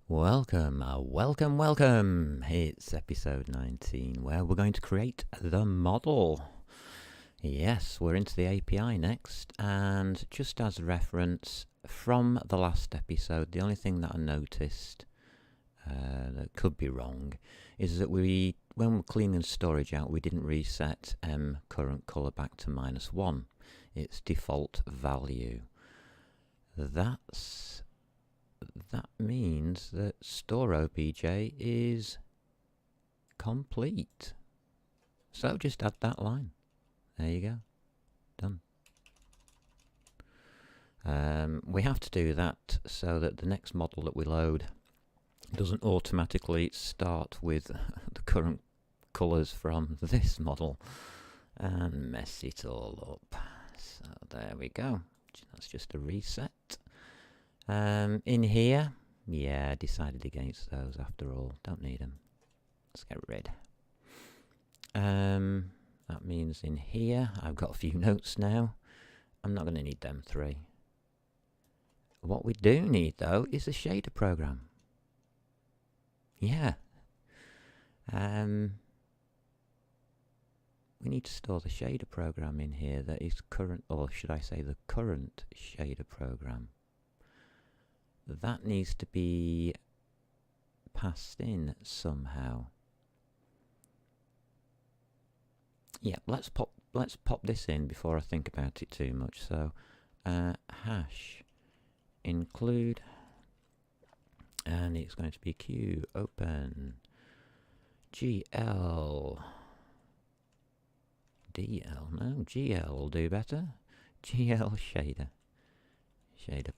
Welcome, welcome. It's episode 19 where we're going to create the model. Yes, we're into the API next, and just as reference from the last episode, the only thing that I noticed that could be wrong is that when we're cleaning storage out, we didn't reset current color back to -1, its default value. That means that store obj is complete. So just add that line. There you go. Done. We have to do that so that the next model that we load doesn't automatically start with the current colours from this model and mess it all up. So there we go. That's just a reset. In here, yeah, decided against those after all. Don't need them. Let's get rid. That means in here, I've got a few notes now. I'm not going to need them 3. What we do need, though, is a shader program. Yeah. We need to store the shader program in here that is current, or should I say the current shader program. That needs to be passed in somehow. Yeah, let's pop this in before I think about it too much. So hash include, and it's going to be q open gl dl. No, gl will do better. Gl shader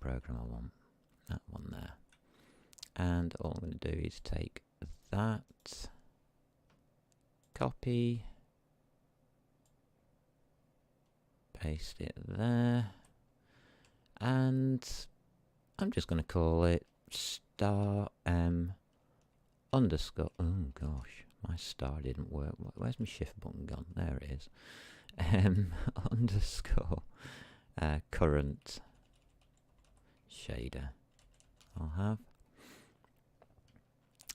program. I want that one there, and all I'm going to do is take that, copy, paste it there, and I'm just going to call it star underscore. Oh gosh, my star didn't work. Where's my shift button gone? There it is. Underscore current shader. I'll have,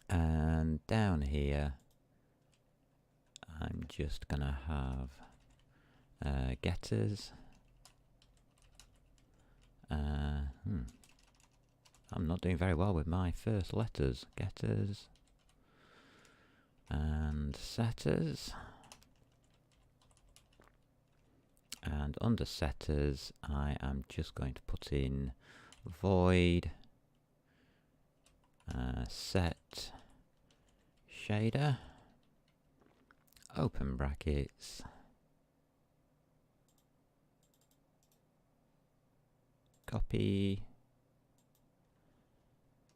and down here I'm just gonna have getters. I'm not doing very well with my first letters. Getters and setters, and under setters I am just going to put in void set shader, open brackets, copy,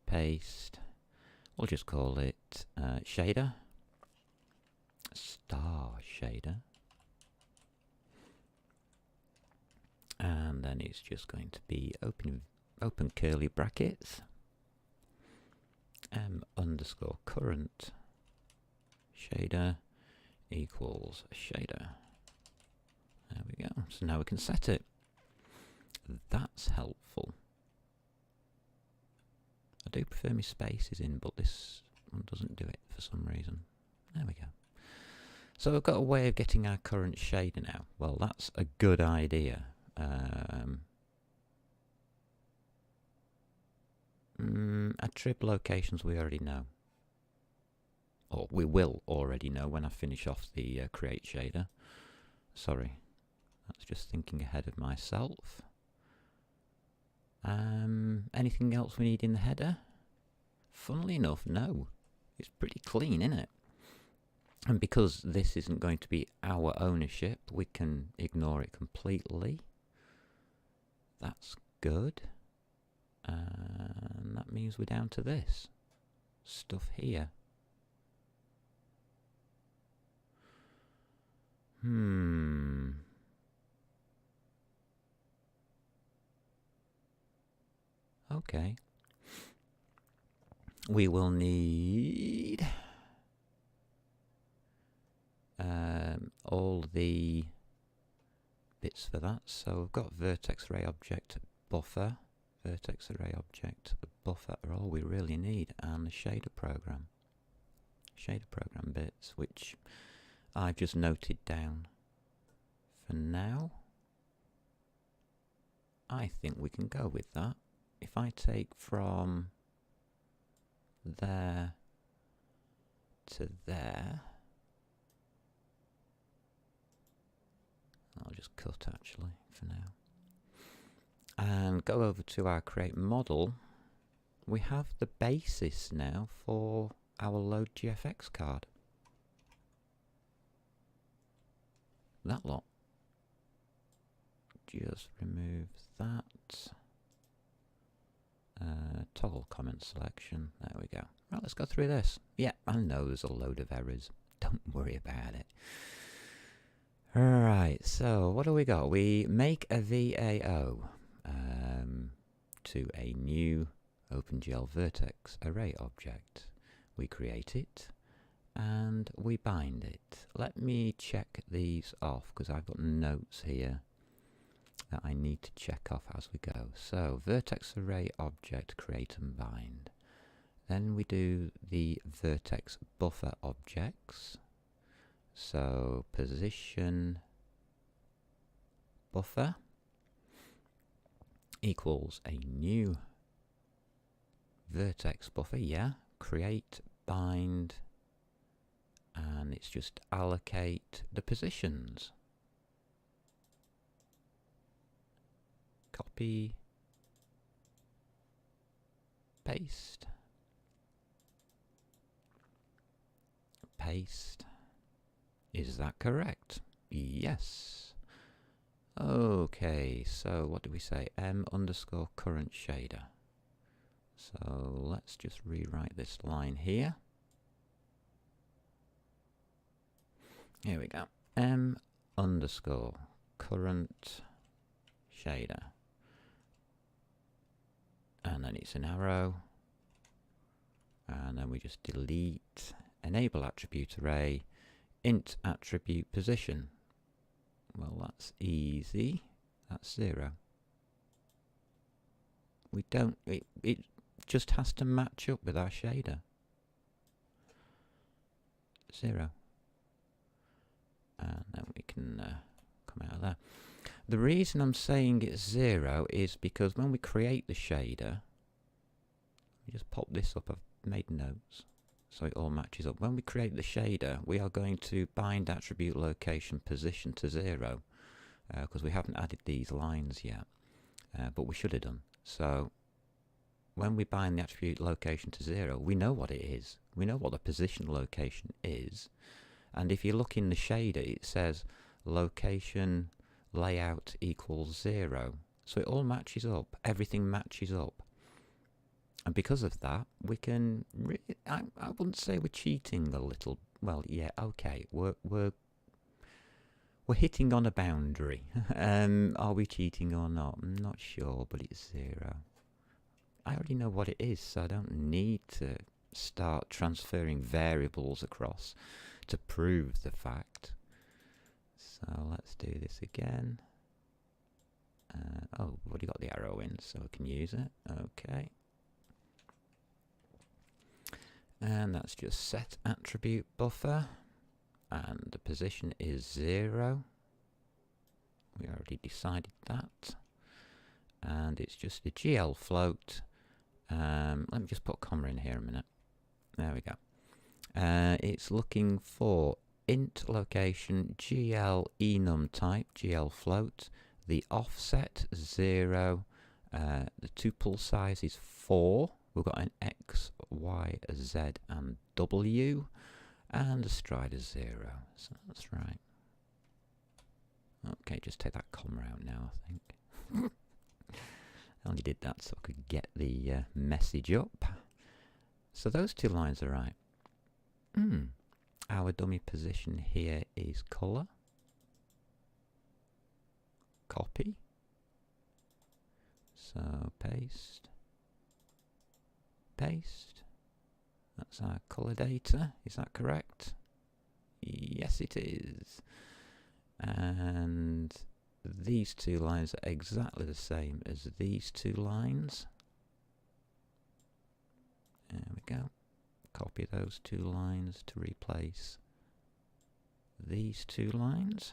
paste. We'll just call it shader, star shader, and then it's just going to be open curly brackets, underscore current shader equals shader. There we go. So now we can set it. That's helpful. I do prefer my spaces in, but this one doesn't do it for some reason. There we go. So I've got a way of getting our current shader now. Well, that's a good idea. Attrib locations we already know. Or we will already know when I finish off the create shader. Sorry, that's just thinking ahead of myself. Anything else we need in the header? Funnily enough, no. It's pretty clean, isn't it? And because this isn't going to be our ownership, we can ignore it completely. That's good. And that means we're down to this stuff here. Okay. We will need all the bits for that. So we've got vertex array object buffer, vertex array object, the buffer are all we really need, and the shader program bits, which I've just noted down. For now, I think we can go with that. If I take from there to there, I'll just cut actually for now, and go over to our create model. We have the basis now for our LoadGFX card. That lot. Just remove that. Toggle comment selection. There we go. Right, let's go through this. Yeah, I know there's a load of errors. Don't worry about it. Right, so what do we got? We make a VAO to a new OpenGL vertex array object. We create it and we bind it. Let me check these off because I've got notes here that I need to check off as we go. So vertex array object create and bind. Then we do the vertex buffer objects. So position buffer equals a new vertex buffer, yeah, create, bind, and it's just allocate the positions. Copy, paste, paste. Is that correct? Yes. Okay, so what do we say? M_current shader. So let's just rewrite this line here. Here we go. M_current shader. And then it's an arrow. And then we just delete enable attribute array, int attribute position. Well, that's easy. That's 0. We don't, it just has to match up with our shader. 0. And then we can come out of there. The reason I'm saying it's 0 is because when we create the shader, we just pop this up, I've made notes, so it all matches up. When we create the shader, we are going to bind attribute location position to 0, because we haven't added these lines yet, but we should have done. So when we bind the attribute location to 0, we know what it is. We know what the position location is. And if you look in the shader, it says location layout equals 0. So it all matches up. Everything matches up. And because of that, we can, I wouldn't say we're cheating a little. Well, yeah, okay. We're hitting on a boundary. Are we cheating or not? I'm not sure, but it's 0. I already know what it is, so I don't need to start transferring variables across to prove the fact. So let's do this again. Oh, we've already got the arrow in, so we can use it. Okay. And that's just set attribute buffer. And the position is 0. We already decided that. And it's just a GL float. Let me just put a comma in here a minute. There we go. It's looking for int location GL enum type, GL float, the offset 0, the tuple size is 4, we've got an X, Y, Z and W, and the stride is 0, so that's right. Okay, just take that comma out now, I think. I only did that so I could get the message up. So those two lines are right. Our dummy position here is color. Copy. So paste. Paste. That's our color data. Is that correct? Yes, it is. And these two lines are exactly the same as these two lines. There we go. Copy those two lines to replace these two lines.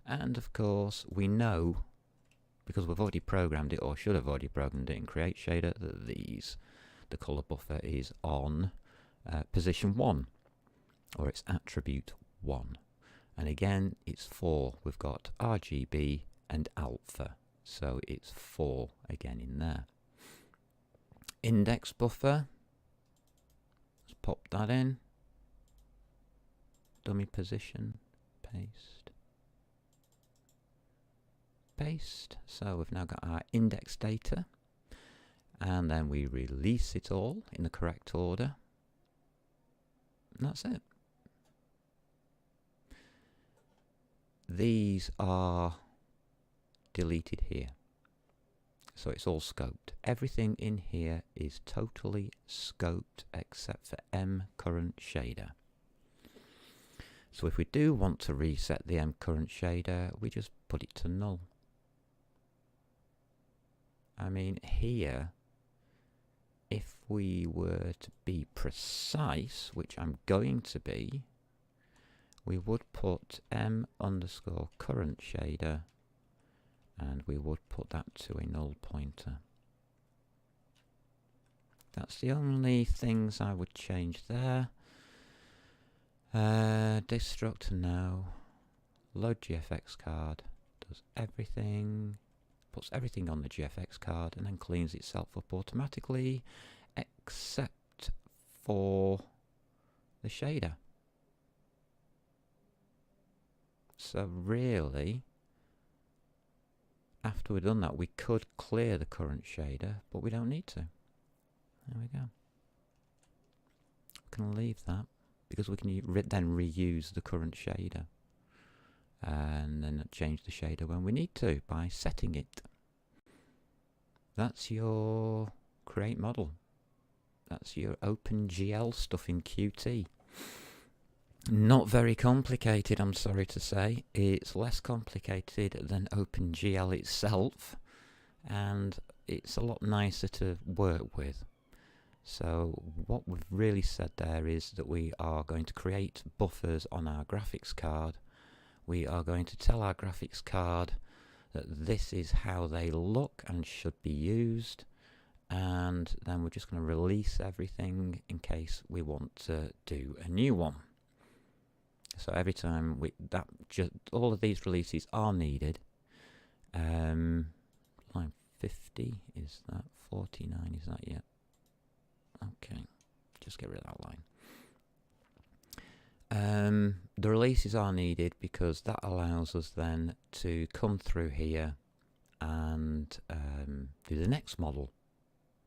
And of course we know, because we've already programmed it, or should have already programmed it in Create Shader, that the color buffer is on position 1, or it's attribute 1. And again, it's 4. We've got RGB and alpha, so it's 4 again in there. Index buffer, let's pop that in. Dummy position, paste. Paste. So we've now got our index data, and then we release it all in the correct order. And that's it. These are deleted here. So it's all scoped. Everything in here is totally scoped except for M current shader. So if we do want to reset the M current shader, we just put it to null. I mean, here, if we were to be precise, which I'm going to be, we would put M underscore current shader, and we would put that to a null pointer. That's the only things I would change there. Destruct now. Load GFX card. Does everything. Puts everything on the GFX card and then cleans itself up automatically, except for the shader. So really, after we've done that, we could clear the current shader, but we don't need to. There we go. We can leave that because we can then reuse the current shader and then change the shader when we need to by setting it. That's your create model. That's your OpenGL stuff in Qt. Not very complicated, I'm sorry to say. It's less complicated than OpenGL itself, and it's a lot nicer to work with. So what we've really said there is that we are going to create buffers on our graphics card. We are going to tell our graphics card that this is how they look and should be used, and then we're just going to release everything in case we want to do a new one. So every time all of these releases are needed. Line 50, is that 49, is that yet? Okay, just get rid of that line. The releases are needed because that allows us then to come through here and do the next model,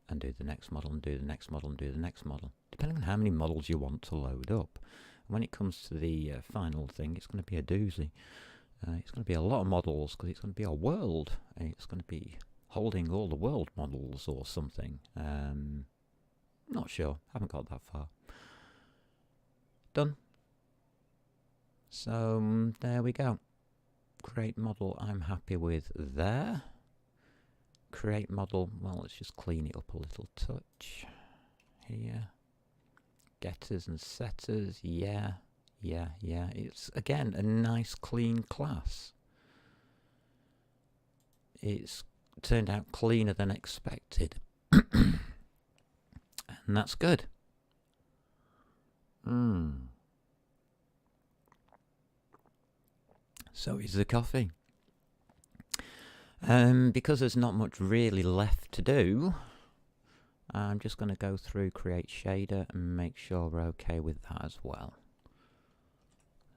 and do the next model, and do the next model, and do the next model, depending on how many models you want to load up. When it comes to the final thing, it's going to be a doozy. It's going to be a lot of models because it's going to be a world. It's going to be holding all the world models or something. Not sure. Haven't got that far. Done. So there we go. Create model I'm happy with there. Create model, well, let's just clean it up a little touch here. Getters and setters, yeah. It's, again, a nice clean class. It's turned out cleaner than expected. And that's good. So is the coffee. Because there's not much really left to do, I'm just going to go through Create Shader and make sure we're okay with that as well.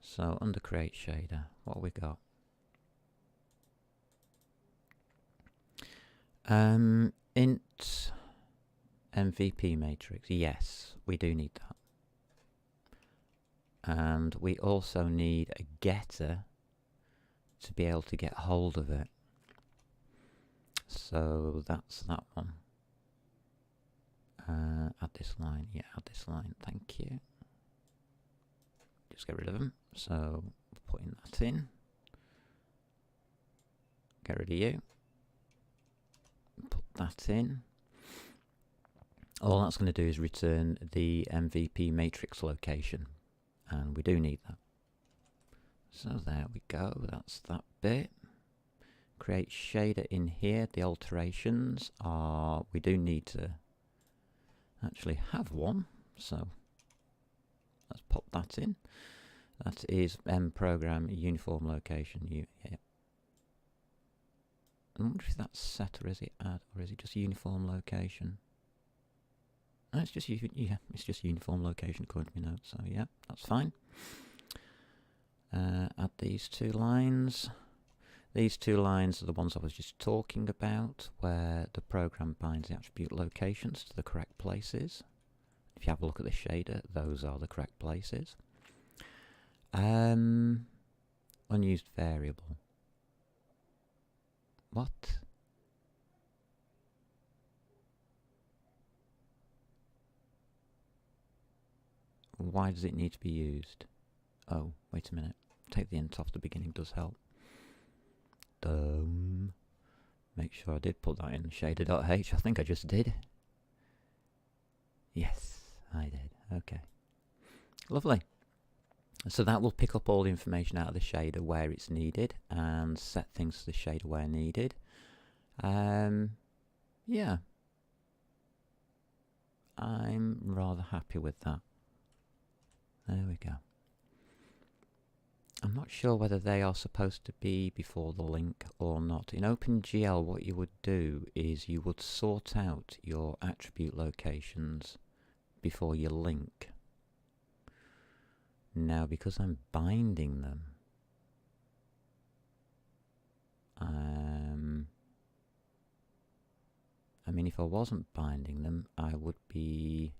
So under Create Shader, what have we got? Int MVP matrix. Yes, we do need that. And we also need a getter to be able to get hold of it. So that's that one. Add this line. Yeah, add this line. Thank you. Just get rid of them. So putting that in. Get rid of you. Put that in. All that's going to do is return the MVP matrix location, and we do need that. So there we go, that's that bit. Create shader in here. The alterations are, we do need to actually have one, so let's pop that in. That is mprogram uniform location. Yeah. I wonder if that's set, or is it add, or is it just uniform location? No, it's just it's just uniform location according to my notes. So yeah, that's fine. Add these two lines. These two lines are the ones I was just talking about, where the program binds the attribute locations to the correct places. If you have a look at the shader, those are the correct places. Unused variable. What? Why does it need to be used? Oh, wait a minute. Take the int off the beginning does help. Make sure I did put that in shader.h. I think I just did. Yes, I did. Okay. Lovely. So that will pick up all the information out of the shader where it's needed and set things to the shader where needed. Yeah. I'm rather happy with that. There we go. I'm not sure whether they are supposed to be before the link or not. In OpenGL, what you would do is you would sort out your attribute locations before you link. Now, because I'm binding them, I mean, if I wasn't binding them, I would be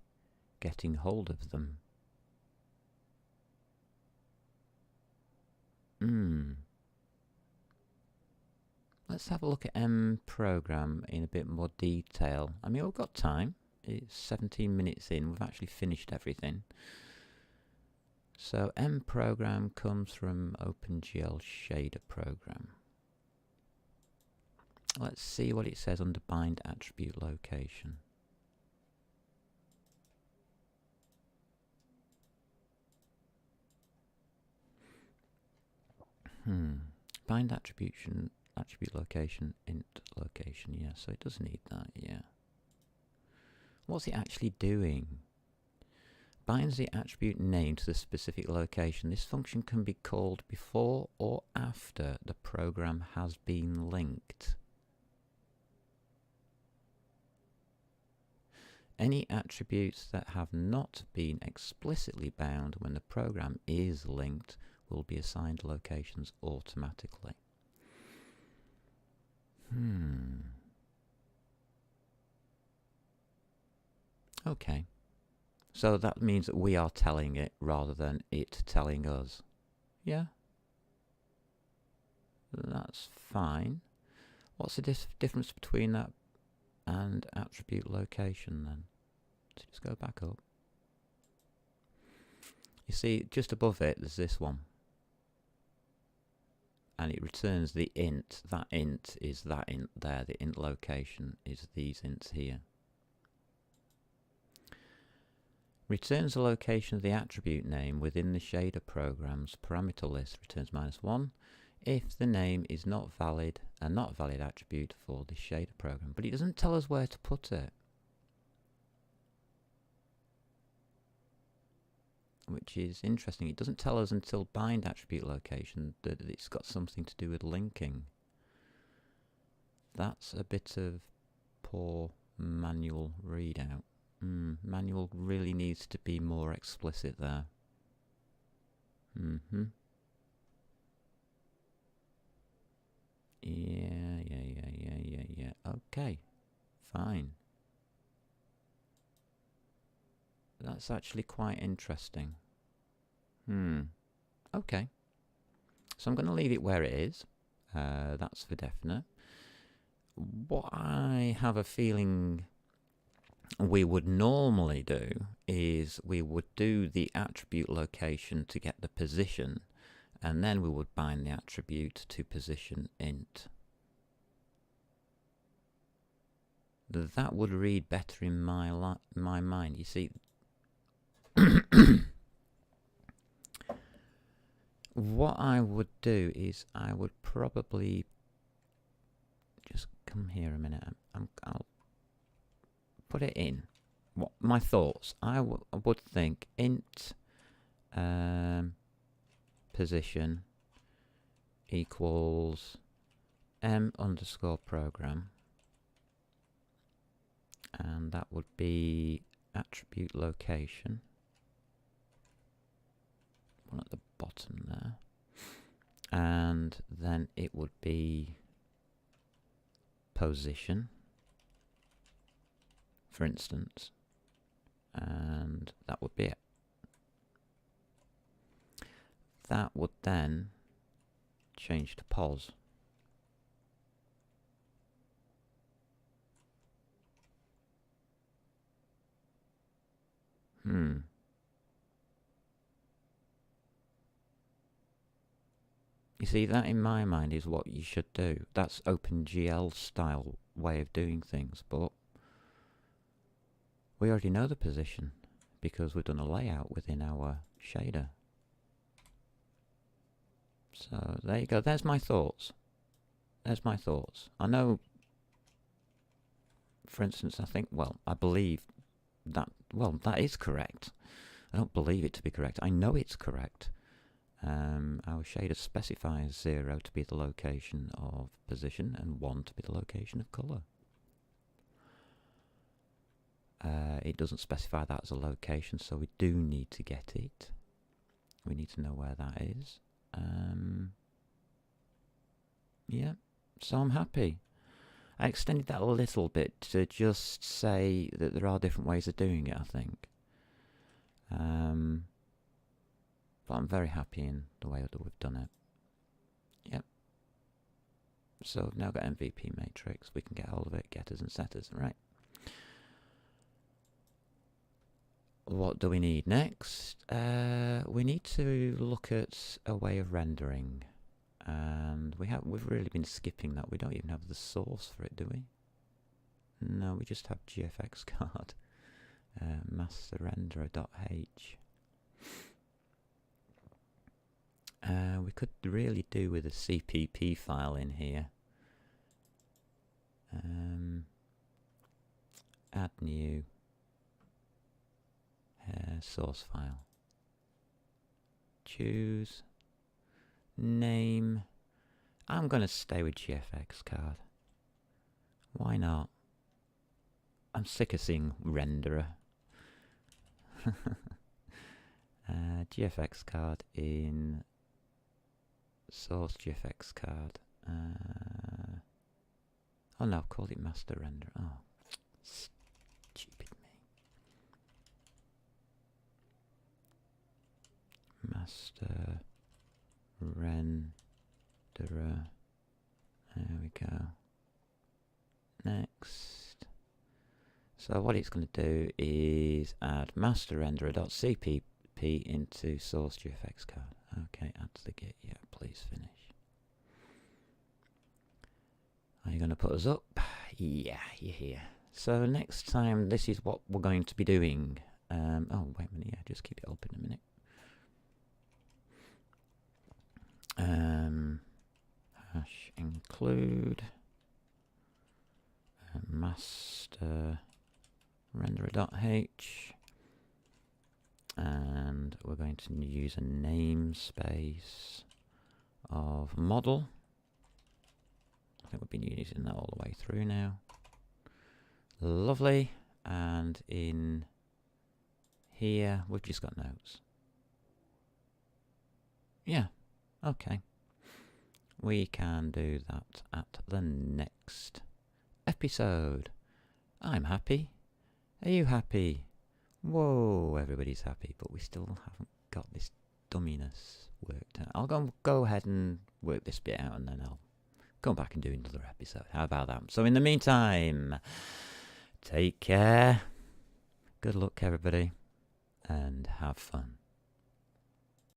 getting hold of them. Let's have a look at mprogram in a bit more detail. I mean, we've got time. It's 17 minutes in. We've actually finished everything. So mprogram comes from OpenGL shader program. Let's see what it says under bind attribute location. Bind attribute location, int location, yeah, so it does need that, yeah. What's it actually doing? Binds the attribute name to the specific location. This function can be called before or after the program has been linked. Any attributes that have not been explicitly bound when the program is linked will be assigned locations automatically. Okay. So that means that we are telling it rather than it telling us. Yeah. That's fine. What's the difference between that and attribute location then? Let's just go back up. You see, just above it, there's this one. And it returns the int. That int is that int there. The int location is these ints here. Returns the location of the attribute name within the shader program's parameter list. Returns -1 if the name is not valid, a not valid attribute for the shader program. But it doesn't tell us where to put it, which is interesting. It doesn't tell us until bind attribute location that it's got something to do with linking. That's a bit of poor manual readout. Manual really needs to be more explicit there. Yeah. Okay, fine. That's actually quite interesting. Okay. So I'm going to leave it where it is. That's for definite. What I have a feeling we would normally do is we would do the attribute location to get the position, and then we would bind the attribute to position int. that would read better in my mind. You see, what I would do is I would probably just come here a minute. I'll put it in. What my thoughts? I would think int position equals m_program, and that would be attribute location, one at the bottom there, and then it would be position, for instance, and that would be it. That would then change to pos. You see, that in my mind is what you should do. That's OpenGL style way of doing things, but we already know the position because we've done a layout within our shader. So there you go. There's my thoughts. There's my thoughts. I know, for instance, I believe that, that is correct. I don't believe it to be correct. I know it's correct. Our shader specifies 0 to be the location of position and 1 to be the location of colour. It doesn't specify that as a location, so we do need to get it. We need to know where that is. Yeah, so I'm happy. I extended that a little bit to just say that there are different ways of doing it, I think. But I'm very happy in the way that we've done it. Yep. So we've now got MVP matrix. We can get hold of it, getters and setters, right? What do we need next? We need to look at a way of rendering, and we've really been skipping that. We don't even have the source for it, do we? No, we just have GFX card, master renderer.h. We could really do with a CPP file in here. Add new. Source file. Choose. Name. I'm going to stay with GFX card. Why not? I'm sick of seeing renderer. GFX card in source GFX card. Oh no, I've called it master renderer. Oh, stupid me. Master renderer. There we go. Next. So what it's going to do is add master renderer.cpp into source GFX card. Okay, add to the git. Yeah, please finish. Are you going to put us up? Yeah, you're here. So next time, this is what we're going to be doing. Oh, wait a minute. Yeah, just keep it open a minute. Hash include master renderer.h, and we're going to use a namespace of model. I think we've been using that all the way through now. Lovely. And in here we've just got notes. Yeah, okay. We can do that at the next episode. I'm happy. Are you happy? Whoa, everybody's happy, but we still haven't got this dumminess worked out. I'll go ahead and work this bit out, and then I'll come back and do another episode. How about that? So in the meantime, take care. Good luck, everybody, and have fun.